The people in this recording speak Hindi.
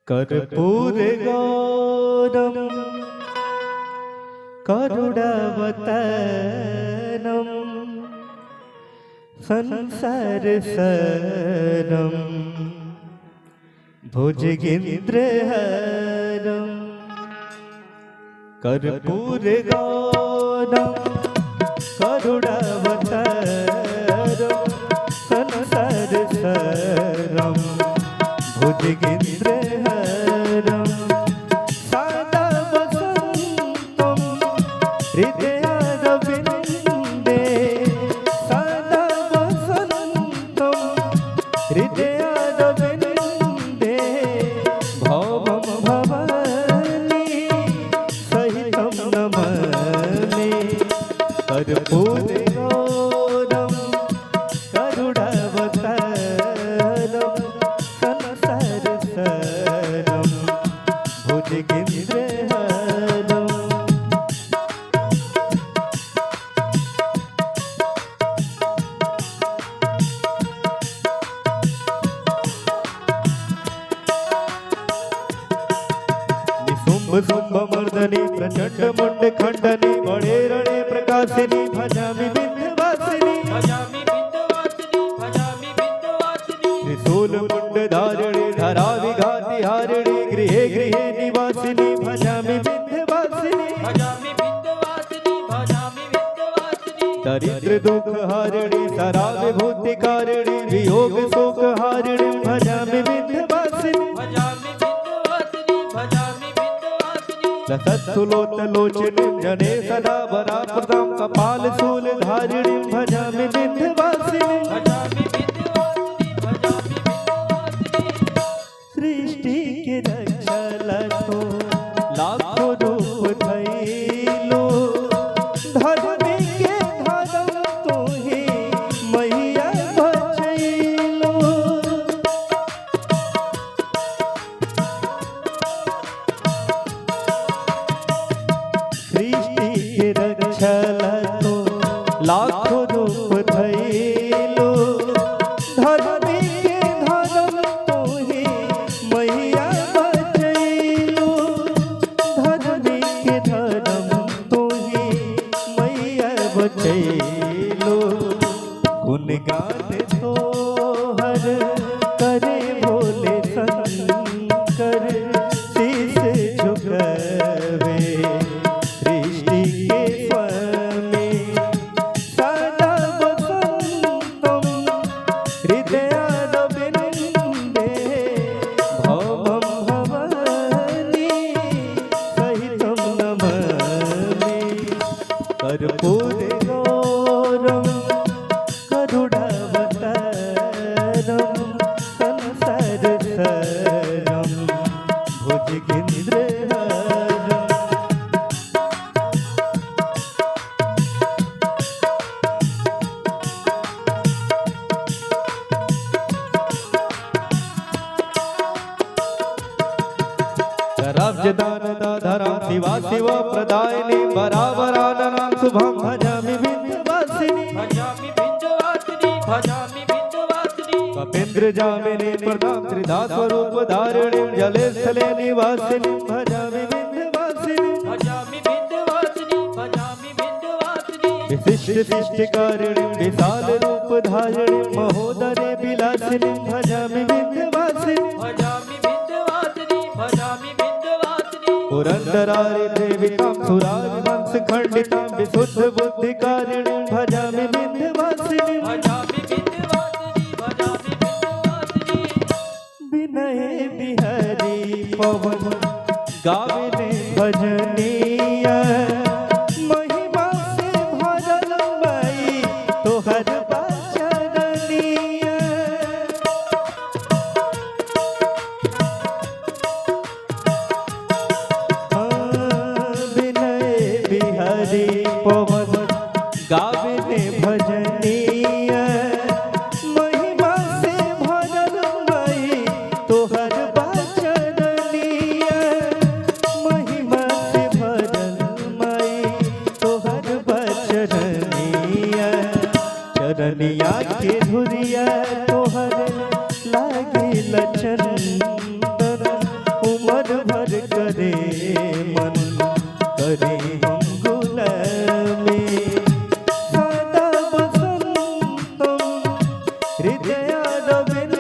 कर्पूरगौरं करुणावतारं संसारसारं भुजगेन्द्रहारं कर्पूरगौरं करुणावतारं संसारसारं भुजगेन्द्रहारं सदा वसन्तं हृदयारविन्दे सदा वसन्तं हृदयारविन्दे भवं भवानी सहितं नमामि कर्पूरगौरं करुणावतारं संसारसारं भुजगेन्द्रहारं। शुम्भमर्दनी प्रचंड मुंड खंडनी बड़े रणे प्रकाशिनी भजामि विंध्यवासिनी त्रिशूल मुंड धारिणी धरा विघाति हारिणी गृहे गृहे निवासिनी भजामि विंध्यवासिनी दरिद्र दुख हारिणी सरा विभूति कारिणी वियोग शोक हारिणी भजामि विंध्यवासिनी लसत्सुलोचनोचिनीं जने सदा वराप्रदां कपालशूलधारिणीं भजामि विंध्यवासिनीं। सृष्टि के रक्षा लाखों लाखों रूप धइलो धर्म के धर्म तो ही मैया बचैलो। सृष्टि के रक्षा लाखों लाखों रूप धइलो धर्म के धर्म तो ही मैया बचैलो धर्म के धर्म तो ही मैया बचैलो। गुणगान तोहर करे भोले शंकर शीश झुकावे सृष्टि के स्वामी सदा वसन्तं हृदयारविन्दे भवं भवानी सहितं नमामि कर्पूरगौरं करुणावतारं संसारसारं भुजगेन्द्रहारं। कराब्जदानदाधरां शिवा शिव प्रदायिनी वरावराननां शुभं भजामि विंध्यवासिनी कपीन्द्र जामिनी प्रदां त्रिधा स्वरूप धारिणीं जले स्थले निवासिनीं भजामि विंध्यवासिनी। विशिष्ट शिष्टकारिणीं विशाल रूप धारिणीं महोदरे विलासिनीं भजामि विंध्यवासिनी। पुरंदरारि देविकां सुरारिवंश खंडितां विशुद्ध बुद्धिकारिणीं भजामि विंध्यवासिनीं। विनय बिहारी पवन गाविने भजनिया महिमा से भरल माई तोहर बचनिया। विनय बिहारी पवन गाविने भजनिया महिमा से भरल माई तोहर बचनिया महिमा से भरल माई भर भर करे मन करे हम गुलामी सदा वसंतम हृदयारविंदे